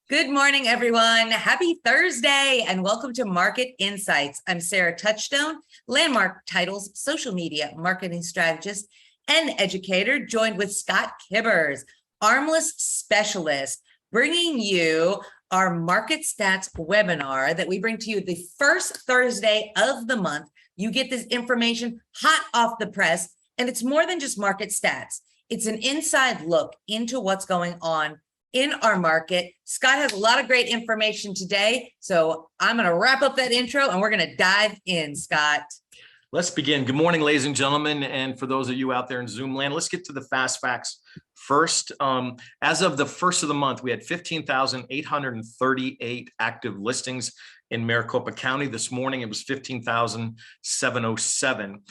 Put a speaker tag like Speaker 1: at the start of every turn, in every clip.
Speaker 1: Good morning, everyone. Happy Thursday and welcome to Market Insights. I'm Sarah Touchstone, Landmark Titles social media marketing strategist and educator, joined with Scott Kiburz, ARMLS Specialist, bringing you our Market Stats webinar that we bring to you the first Thursday of the month. You get this information hot off the press, and it's more than just market stats. It's an inside look into what's going on in our market. Scott has a lot of great information today, so I'm going to wrap up that intro and we're going to dive in, Scott.
Speaker 2: Let's begin. Good morning, ladies and gentlemen, and for those of you out there in Zoom land, let's get to the fast facts first. As of the first of the month, we had 15,838 active listings in Maricopa County. This morning, it was 15,707.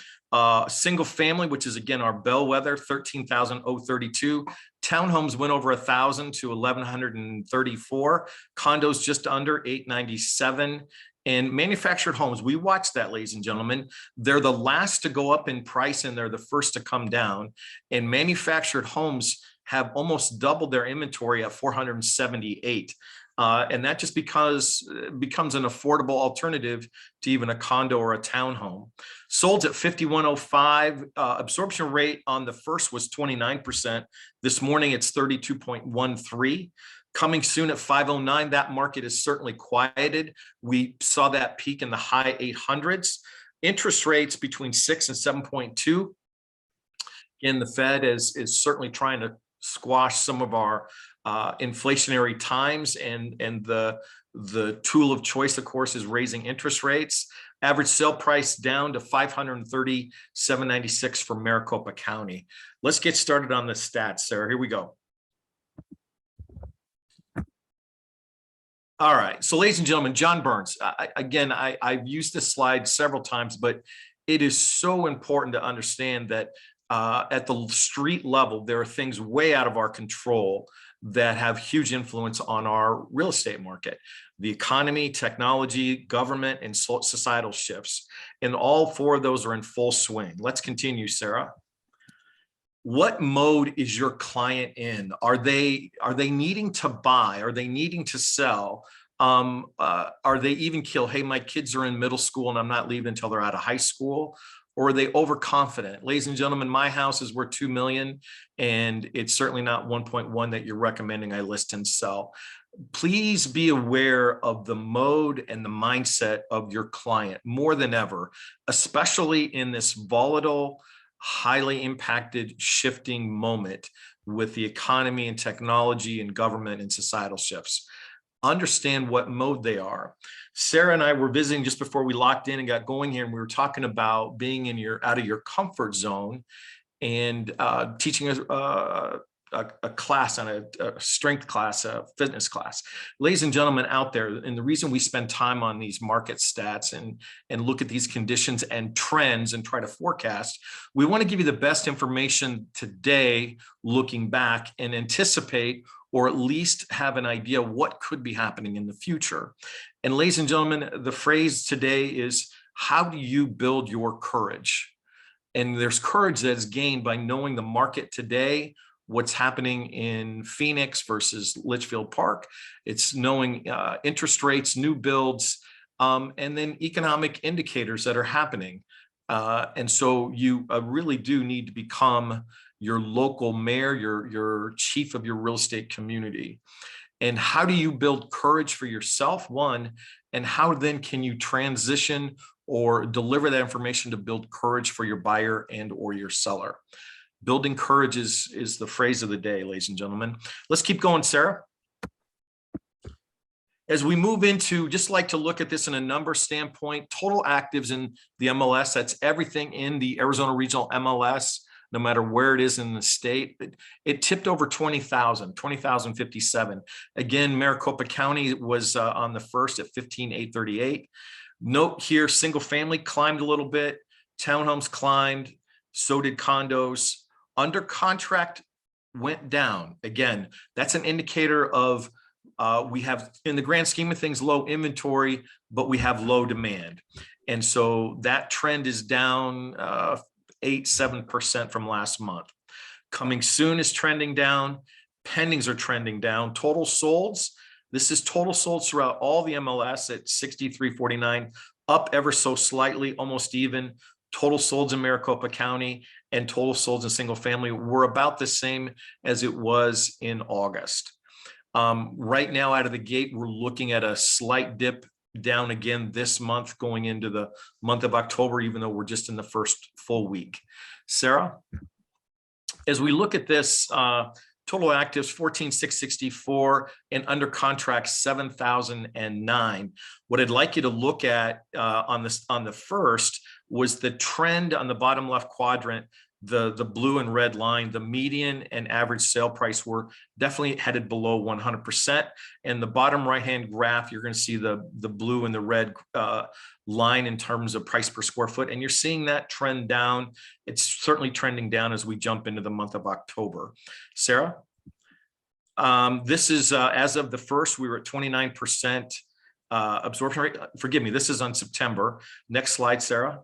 Speaker 2: Single family, which is again our bellwether, 13,032. Townhomes went over 1,000 to 1,134. Condos just under 897. And manufactured homes, we watch that, ladies and gentlemen. They're the last to go up in price and they're the first to come down. And manufactured homes have almost doubled their inventory at 478. And that just because it becomes an affordable alternative to even a condo or a townhome. Sold at 5105. Absorption rate on the first was 29%. This morning it's 32.13. Coming soon at 509. That market is certainly quieted. We saw that peak in the high 800s. Interest rates between 6 and 7.2. Again, the Fed is certainly trying to squash some of our inflationary times, and the tool of choice, of course, is raising interest rates. Average sale price down to $537.96 for Maricopa County. Let's get started on the stats, Sarah. Here we go. All right, so ladies and gentlemen, John Burns. I've used this slide several times, but it is so important to understand that at the street level, there are things way out of our control that have huge influence on our real estate market. The economy, technology, government, and societal shifts. And all four of those are in full swing. Let's continue, Sarah. What mode is your client in? Are they needing to buy? Are they needing to sell? Are they even kill? Hey, my kids are in middle school and I'm not leaving until they're out of high school. Or are they overconfident? Ladies and gentlemen, my house is worth $2 million, and it's certainly not 1.1 that you're recommending I list and sell. Please be aware of the mode and the mindset of your client more than ever, especially in this volatile, highly impacted, shifting moment with the economy and technology and government and societal shifts. Understand what mode they are. Sarah and I were visiting just before we locked in and got going here, and we were talking about being in out of your comfort zone and teaching a class on a strength class, a fitness class. Ladies and gentlemen out there, and the reason we spend time on these market stats and look at these conditions and trends and try to forecast, we want to give you the best information today, looking back, and anticipate or at least have an idea what could be happening in the future. And ladies and gentlemen, the phrase today is, how do you build your courage? And there's courage that is gained by knowing the market today, what's happening in Phoenix versus Litchfield Park. It's knowing interest rates, new builds, and then economic indicators that are happening. And so you really do need to become your local mayor, your chief of your real estate community. And how do you build courage for yourself, one, and how then can you transition or deliver that information to build courage for your buyer and or your seller? Building courage is the phrase of the day, ladies and gentlemen. Let's keep going, Sarah. As we move into, just like to look at this in a number standpoint, total actives in the MLS, that's everything in the Arizona Regional MLS, no matter where it is in the state. It tipped over 20,000, 20,057. Again, Maricopa County was on the first at 15,838. Note here, single family climbed a little bit, townhomes climbed, so did condos. Under contract went down. Again, that's an indicator of we have, in the grand scheme of things, low inventory, but we have low demand. And so that trend is down 7% from last month. Coming soon is trending down. Pendings are trending down. Total solds, This is total solds throughout all the MLS at 6349, up ever so slightly, almost even. Total solds in Maricopa County and total solds in single family were about the same as it was in August. Right now, out of the gate, we're looking at a slight dip down again this month, going into the month of October, even though we're just in the first full week. Sarah, as we look at this, total actives 14,664 and under contract 7,009. What I'd like you to look at on the first was the trend on the bottom left quadrant, the blue and red line. The median and average sale price were definitely headed below 100%. And the bottom right hand graph, you're going to see the blue and the red line in terms of price per square foot, and you're seeing that trend down. It's certainly trending down as we jump into the month of October. Sarah, this is as of the first, we were at 29% absorption rate. Forgive me, this is on September. Next slide, Sarah.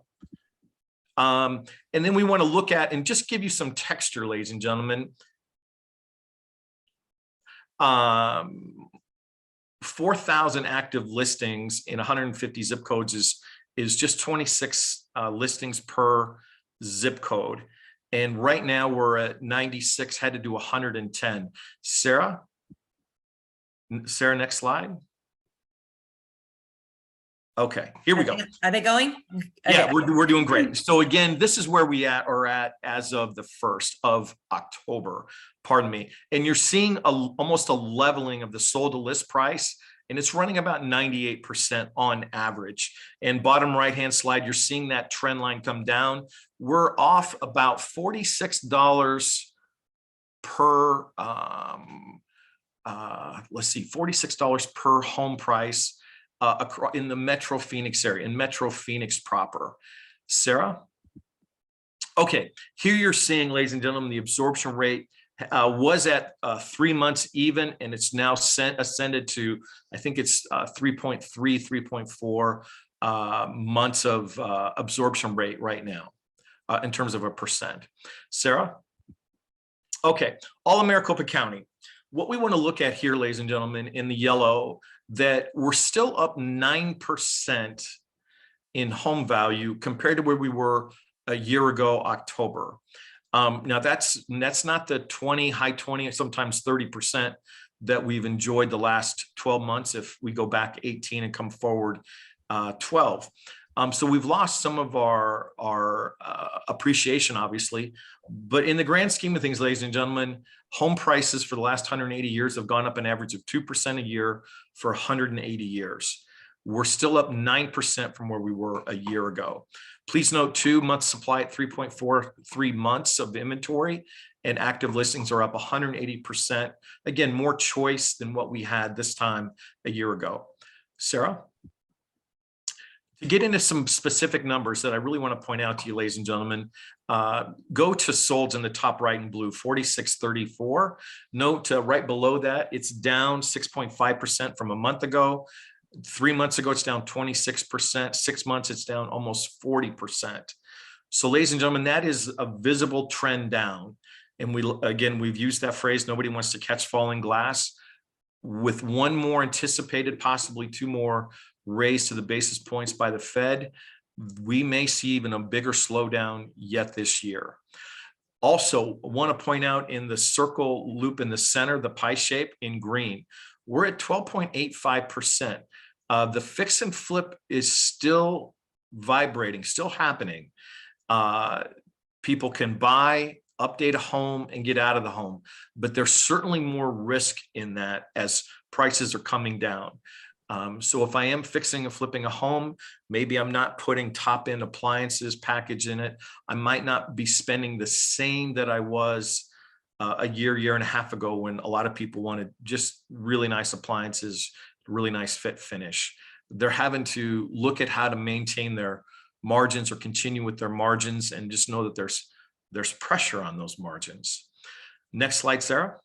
Speaker 2: And then we want to look at and just give you some texture, ladies and gentlemen. 4,000 active listings in 150 zip codes is just 26 listings per zip code. And right now we're at 96, headed to 110. Sarah, next slide. Okay, here we go.
Speaker 1: Are they going?
Speaker 2: Yeah,
Speaker 1: Okay.
Speaker 2: we're doing great. So again, this is where we are at as of the 1st of October, pardon me. And you're seeing almost a leveling of the sold to list price, and it's running about 98% on average. And bottom right-hand slide, you're seeing that trend line come down. We're off about $46 per, let's see, $46 per home price in the Metro Phoenix area, in Metro Phoenix proper. Sarah? Okay, here you're seeing, ladies and gentlemen, the absorption rate was at 3 months even, and it's now ascended to, I think it's 3.3, 3.4 months of absorption rate right now in terms of a percent. Sarah? Okay, all of Maricopa County. What we want to look at here, ladies and gentlemen, in the yellow, that we're still up 9% in home value compared to where we were a year ago, October. Now that's not the 20, high 20, sometimes 30% that we've enjoyed the last 12 months if we go back 18 and come forward 12. So we've lost some of our appreciation, obviously, but in the grand scheme of things, ladies and gentlemen, home prices for the last 180 years have gone up an average of 2% a year for 180 years. We're still up 9% from where we were a year ago. Please note 2 months supply at 3.43 months of inventory, and active listings are up 180%. Again, more choice than what we had this time a year ago. Sarah? To get into some specific numbers that I really want to point out to you, ladies and gentlemen, go to solds in the top right in blue, 4634. Note right below that, it's down 6.5% from a month ago. 3 months ago, it's down 26%. 6 months, it's down almost 40%. So ladies and gentlemen, that is a visible trend down. And we've used that phrase, nobody wants to catch falling glass. With one more anticipated, possibly 2 more raised to the basis points by the Fed, we may see even a bigger slowdown yet this year. Also, I want to point out in the circle loop in the center, the pie shape in green, we're at 12.85%. The fix and flip is still vibrating, still happening. People can buy, update a home, and get out of the home, but there's certainly more risk in that as prices are coming down. So if I am fixing and flipping a home, maybe I'm not putting top end appliances package in it. I might not be spending the same that I was a year and a half ago, when a lot of people wanted just really nice appliances, really nice fit finish. They're having to look at how to maintain their margins or continue with their margins, and just know that there's pressure on those margins. Next slide, Sarah.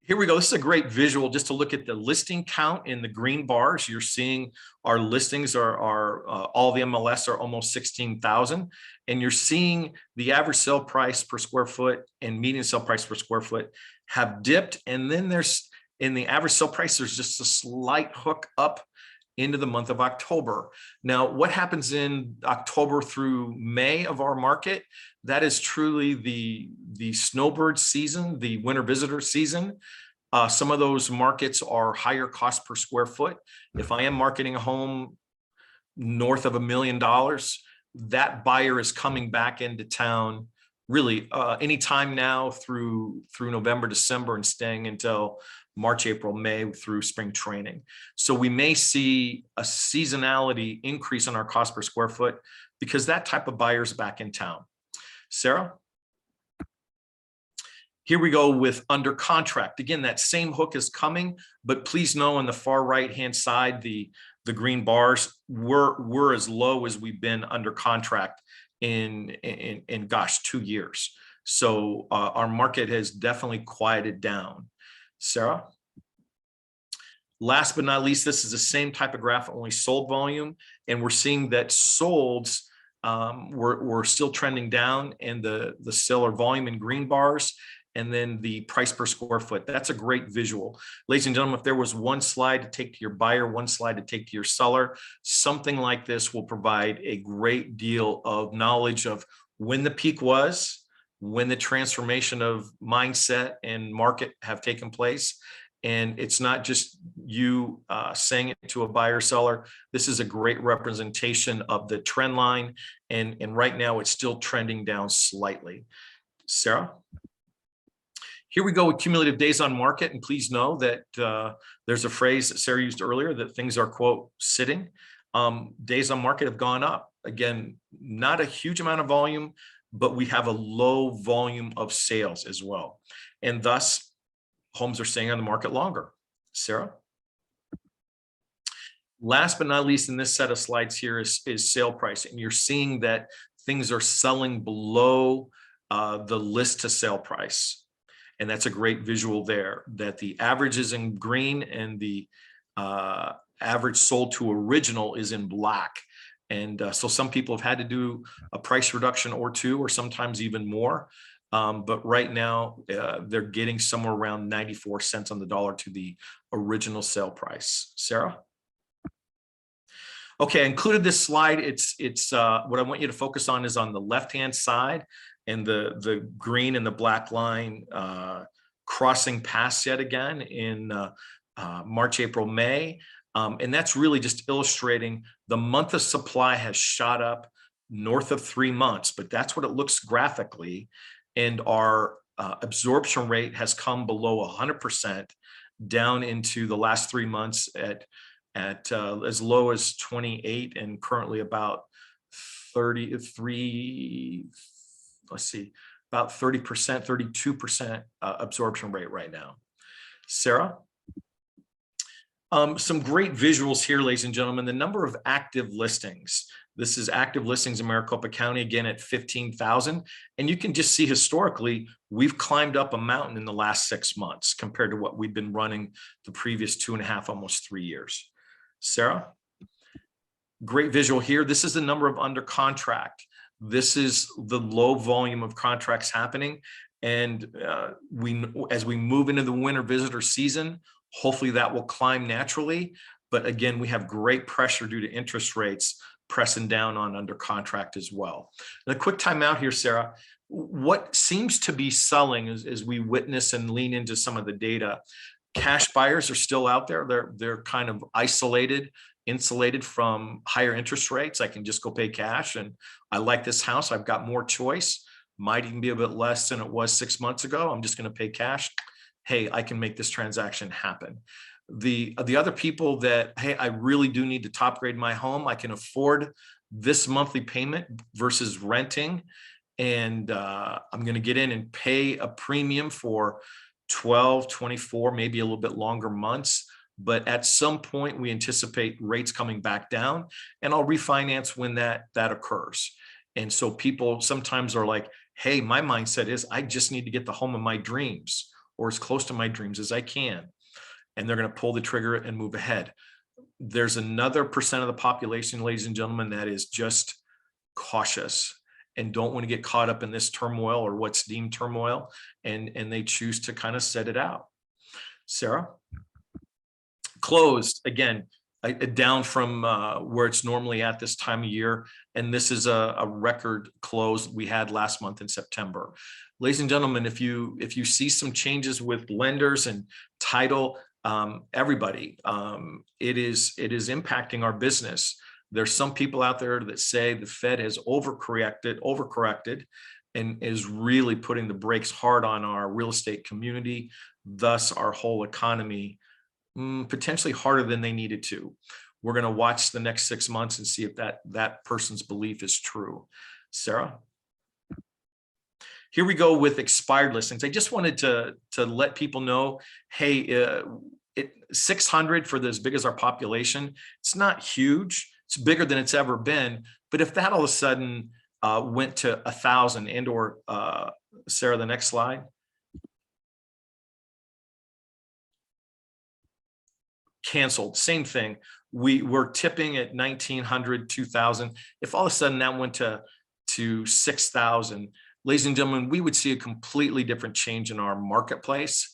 Speaker 2: Here we go. This is a great visual just to look at the listing count in the green bars. You're seeing our listings are all the MLS are almost 16,000, and you're seeing the average sale price per square foot and median sale price per square foot have dipped, and then In the average sale price, there's just a slight hook up into the month of October. Now, what happens in October through May of our market? That is truly the snowbird season, the winter visitor season. Some of those markets are higher cost per square foot. If I am marketing a home north of $1 million, that buyer is coming back into town really anytime now through November, December, and staying until March, April, May through spring training. So we may see a seasonality increase on our cost per square foot because that type of buyer is back in town. Sarah? Here we go with under contract. Again, that same hook is coming, but please know on the far right-hand side, the green bars, we're as low as we've been under contract in gosh, 2 years. So our market has definitely quieted down. Sarah? Last but not least, this is the same type of graph, only sold volume, and we're seeing that solds we're still trending down, and the seller volume in green bars, and then the price per square foot. That's a great visual. Ladies and gentlemen, if there was one slide to take to your buyer, one slide to take to your seller, something like this will provide a great deal of knowledge of when the peak was, when the transformation of mindset and market have taken place. And it's not just you saying it to a buyer seller. This is a great representation of the trend line. And right now it's still trending down slightly. Sarah? Here we go with cumulative days on market. And please know that there's a phrase that Sarah used earlier that things are, quote, sitting. Days on market have gone up. Again, not a huge amount of volume, but we have a low volume of sales as well. And thus, homes are staying on the market longer. Sarah? Last but not least in this set of slides here is sale price. And you're seeing that things are selling below the list to sale price. And that's a great visual there, that the average is in green and the average sold to original is in black. And so some people have had to do a price reduction or two, or sometimes even more. But right now they're getting somewhere around 94 cents on the dollar to the original sale price. Sarah? Okay, I included this slide. It's what I want you to focus on is on the left-hand side, and the green and the black line crossing past yet again in March, April, May. And that's really just illustrating the month of supply has shot up north of 3 months, but that's what it looks graphically. And our absorption rate has come below 100% down into the last 3 months at as low as 28 and currently about 33, let's see, about 30%, 32% absorption rate right now. Sarah? Some great visuals here, ladies and gentlemen. The number of active listings. This is active listings in Maricopa County, again at 15,000. And you can just see historically, we've climbed up a mountain in the last 6 months compared to what we've been running the previous 2.5, almost 3 years. Sarah? Great visual here. This is the number of under contract. This is the low volume of contracts happening. And as we move into the winter visitor season, hopefully that will climb naturally. But again, we have great pressure due to interest rates pressing down on under contract as well. And a quick time out here, Sarah. What seems to be selling as we witness and lean into some of the data, cash buyers are still out there. They're kind of isolated, insulated from higher interest rates. I can just go pay cash, and I like this house. I've got more choice. Might even be a bit less than it was 6 months ago. I'm just going to pay cash. Hey, I can make this transaction happen. The other people that, hey, I really do need to top grade my home. I can afford this monthly payment versus renting. And I'm going to get in and pay a premium for 12, 24, maybe a little bit longer months. But at some point, we anticipate rates coming back down, and I'll refinance when that occurs. And so people sometimes are like, hey, my mindset is I just need to get the home of my dreams, or as close to my dreams as I can. And they're going to pull the trigger and move ahead. There's another percent of the population, ladies and gentlemen, that is just cautious and don't want to get caught up in this turmoil or what's deemed turmoil. And they choose to kind of set it out. Sarah? Closed, again, down from where it's normally at this time of year. And this is a record close we had last month in September. Ladies and gentlemen, if you see some changes with lenders and title, everybody, it is impacting our business. There's some people out there that say the Fed has overcorrected and is really putting the brakes hard on our real estate community, thus our whole economy, potentially harder than they needed to. We're going to watch the next 6 months and see if that person's belief is true. Sarah? Here we go with expired listings. I just wanted to let people know, hey, 600 for as big as our population, it's not huge. It's bigger than it's ever been. But if that all of a sudden went to 1,000 and or Sarah, the next slide. Canceled, same thing. We were tipping at 1,900, 2,000. If all of a sudden that went to 6,000, ladies and gentlemen, we would see a completely different change in our marketplace.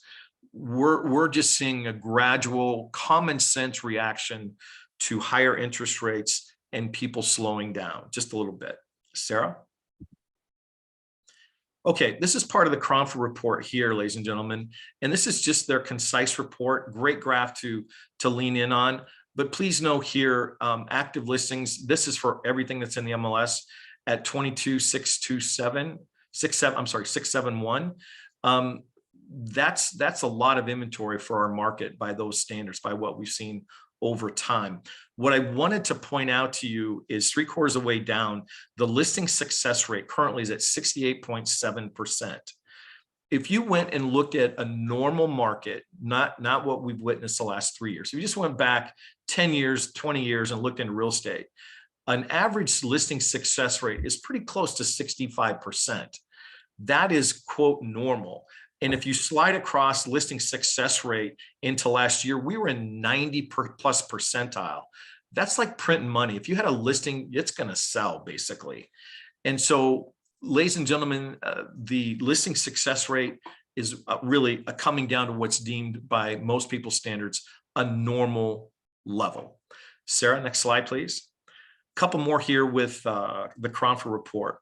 Speaker 2: We're just seeing a gradual common sense reaction to higher interest rates and people slowing down just a little bit. Sarah? Okay, this is part of the Carefree report here, ladies and gentlemen, and this is just their concise report. Great graph to lean in on, but please know here, active listings, this is for everything that's in the MLS at 671. That's a lot of inventory for our market by those standards, by what we've seen over time. What I wanted to point out to you is 3/4 of the way down, the listing success rate currently is at 68.7%. If you went and looked at a normal market, not what we've witnessed the last 3 years, if you just went back 10 years, 20 years and looked into real estate, an average listing success rate is pretty close to 65%. That is, quote, normal. And if you slide across listing success rate into last year, we were in 90+ percentile. That's like printing money. If you had a listing, it's going to sell basically. And so, ladies and gentlemen, the listing success rate is really coming down to what's deemed by most people's standards a normal level. Sarah, next slide, please. A couple more here with the Carefree report.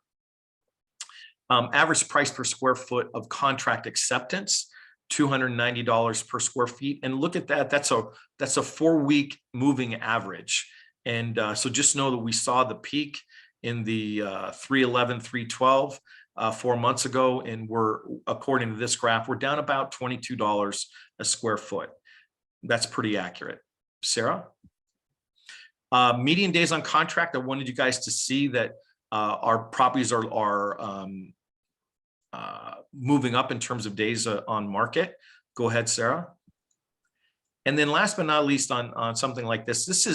Speaker 2: Average price per square foot of contract acceptance, $290 per square feet. And look at that, that's a 4-week moving average. And so just know that we saw the peak in the 311, 312 4 months ago. And we're, according to this graph, we're down about $22 a square foot. That's pretty accurate. Sarah? Median days on contract, I wanted you guys to see that our properties are moving up in terms of days on market. Go ahead, Sarah. And then last but not least on something like this, this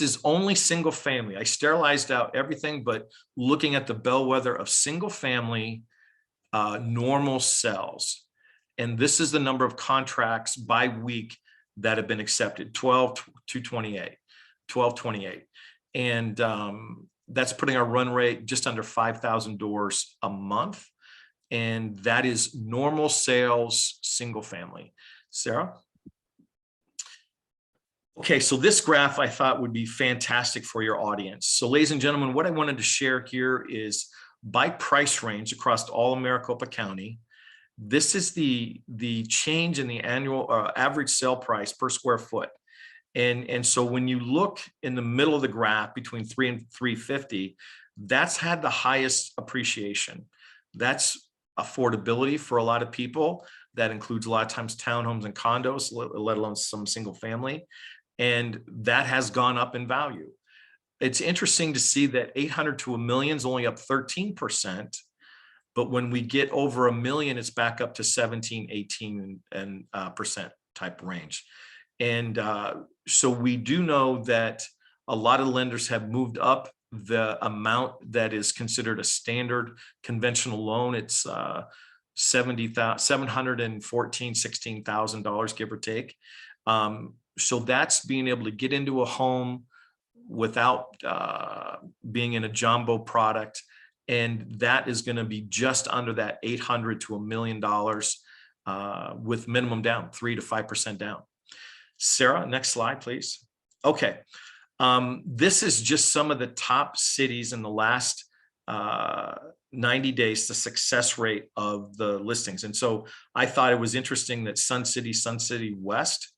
Speaker 2: is only single family. I sterilized out everything, but looking at the bellwether of single family normal sales. And this is the number of contracts by week that have been accepted, 1228. And that's putting our run rate just under 5,000 doors a month. And that is normal sales, single family. Sarah? Okay, so this graph I thought would be fantastic for your audience. So ladies and gentlemen, what I wanted to share here is by price range across all Maricopa County, this is the change in the annual average sale price per square foot. And so when you look in the middle of the graph between 3 and 350, that's had the highest appreciation. That's affordability for a lot of people. That includes a lot of times townhomes and condos, let alone some single family. And that has gone up in value. It's interesting to see that 800 to $1 million is only up 13%. But when we get over $1 million, it's back up to 17, 18% type range. And so we do know that a lot of lenders have moved up the amount that is considered a standard conventional loan. It's $714,000, $16,000, give or take. So that's being able to get into a home without being in a jumbo product. And that is going to be just under that $800 to $1 million with minimum down, 3 to 5% down. Sarah, next slide, please. Okay. This is just some of the top cities in the last 90 days, the success rate of the listings. And so I thought it was interesting that Sun City West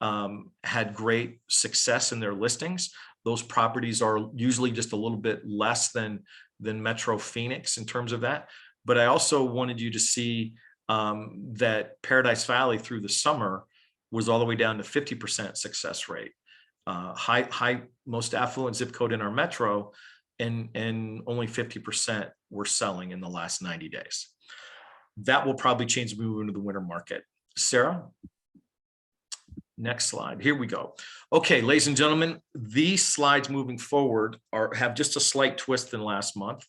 Speaker 2: had great success in their listings. Those properties are usually just a little bit less than Metro Phoenix in terms of that. But I also wanted you to see that Paradise Valley through the summer was all the way down to 50% success rate. High, most affluent zip code in our metro, and only 50% were selling in the last 90 days. That will probably change when we move into the winter market. Sarah, next slide. Here we go. Okay, ladies and gentlemen, these slides moving forward have just a slight twist than last month.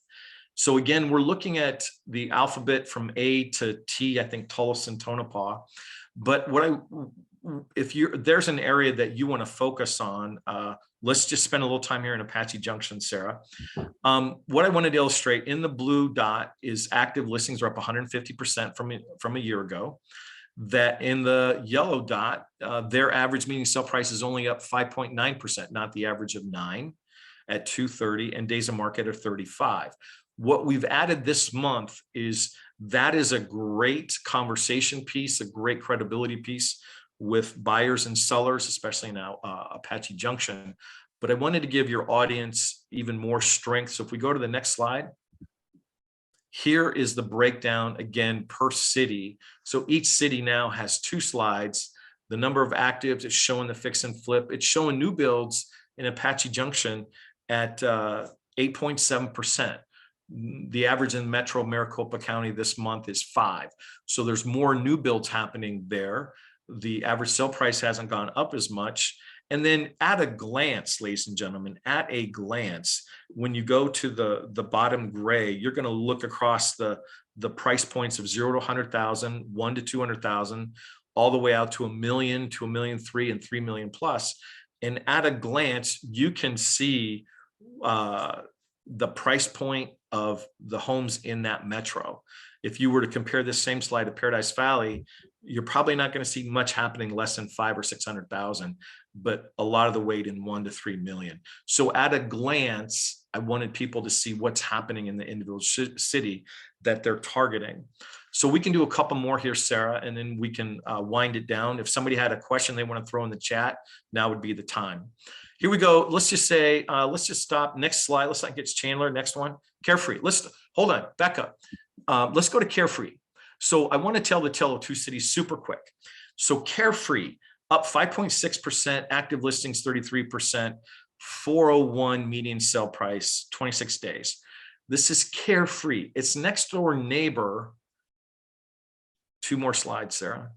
Speaker 2: So again, we're looking at the alphabet from A to T, I think Tolleson, Tonopah. But if there's an area that you want to focus on, let's just spend a little time here in Apache Junction, Sarah. What I wanted to illustrate in the blue dot is active listings are up 150% from a year ago. That in the yellow dot, their average median sale price is only up 5.9%, not the average of 9 at 230, and days of market are 35. What we've added this month is that is a great conversation piece, a great credibility piece with buyers and sellers, especially now Apache Junction. But I wanted to give your audience even more strength. So if we go to the next slide, here is the breakdown again per city. So each city now has 2 slides. The number of actives, it's showing the fix and flip. It's showing new builds in Apache Junction at 8.7%. The average in Metro Maricopa County this month is 5. So there's more new builds happening there. The average sale price hasn't gone up as much. And then at a glance, ladies and gentlemen, at a glance, when you go to the bottom gray, you're going to look across the price points of 0 to 100,000, 1 to 200,000, all the way out to $1 million to $1.3 million and $3 million plus. And at a glance, you can see the price point of the homes in that metro. If you were to compare this same slide to Paradise Valley, you're probably not going to see much happening less than 500,000 or 600,000, but a lot of the weight in 1 to 3 million. So at a glance, I wanted people to see what's happening in the individual city that they're targeting. So we can do a couple more here, Sarah, and then we can wind it down. If somebody had a question they want to throw in the chat, now would be the time. Here we go. Let's just say, let's just stop. Next slide. Let's not get Chandler. Next one. Carefree. Let's hold on. Back up. Let's go to Carefree. So I want to tell the tale of 2 cities super quick. So Carefree up 5.6%, active listings 33%, 401 median sale price, 26 days. This is Carefree. It's next door neighbor. 2 more slides, Sarah.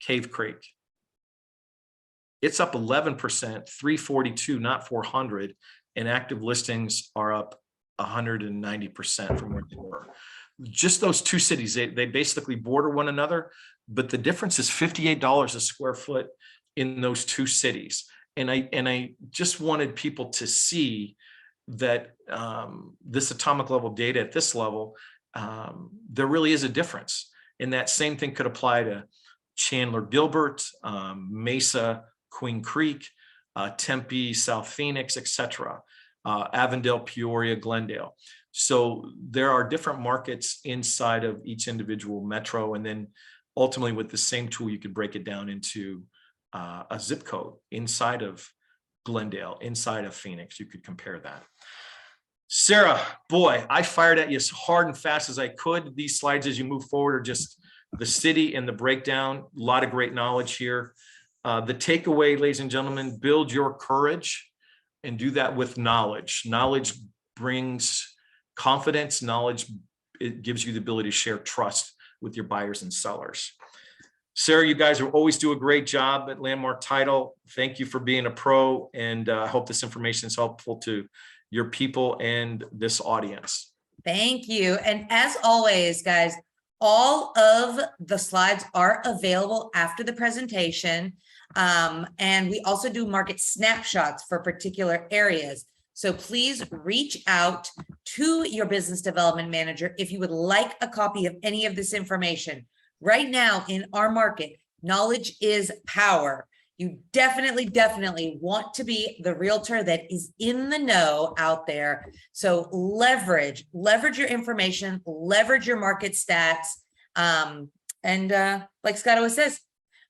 Speaker 2: Cave Creek. It's up 11%, 342, not 400, and active listings are up 190% from where they were. Just those 2 cities, they basically border one another, but the difference is $58 a square foot in those 2 cities. And I just wanted people to see that this atomic level data at this level, there really is a difference. And that same thing could apply to Chandler, Gilbert, Mesa, Queen Creek, Tempe, South Phoenix, etc. Avondale, Peoria, Glendale. So there are different markets inside of each individual metro. And then ultimately with the same tool, you could break it down into a zip code inside of Glendale, inside of Phoenix. You could compare that. Sarah, boy, I fired at you as hard and fast as I could. These slides as you move forward are just the city and the breakdown. A lot of great knowledge here. The takeaway, ladies and gentlemen, build your courage and do that with knowledge. Knowledge brings confidence. Knowledge, it gives you the ability to share trust with your buyers and sellers. Sarah, you guys always do a great job at Landmark Title. Thank you for being a pro, and I hope this information is helpful to your people and this audience.
Speaker 1: Thank you. And as always, guys, all of the slides are available after the presentation. And we also do market snapshots for particular areas. So please reach out to your business development manager if you would like a copy of any of this information. Right now in our market, knowledge is power. You definitely want to be the realtor that is in the know out there. So leverage your information, leverage your market stats. And like Scott always says,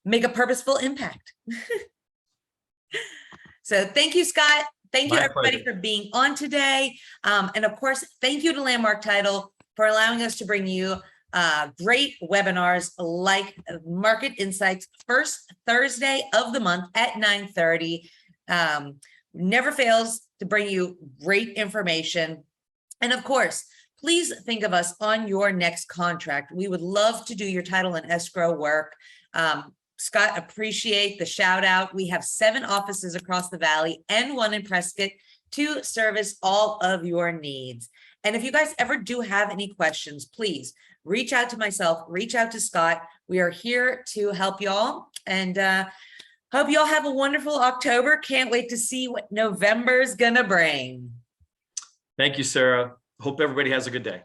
Speaker 1: make a purposeful impact. So thank you, Scott. Thank you,
Speaker 2: My
Speaker 1: everybody,
Speaker 2: pleasure.
Speaker 1: for being on today. And of course, thank you to Landmark Title for allowing us to bring you great webinars like Market Insights, first Thursday of the month at 9:30. Never fails to bring you great information. And of course, please think of us on your next contract. We would love to do your title and escrow work. Scott, appreciate the shout out. We have 7 offices across the valley and 1 in Prescott to service all of your needs. And if you guys ever do have any questions, please reach out to myself, reach out to Scott. We are here to help y'all, and hope y'all have a wonderful October. Can't wait to see what November's gonna bring.
Speaker 2: Thank you, Sarah. Hope everybody has a good day.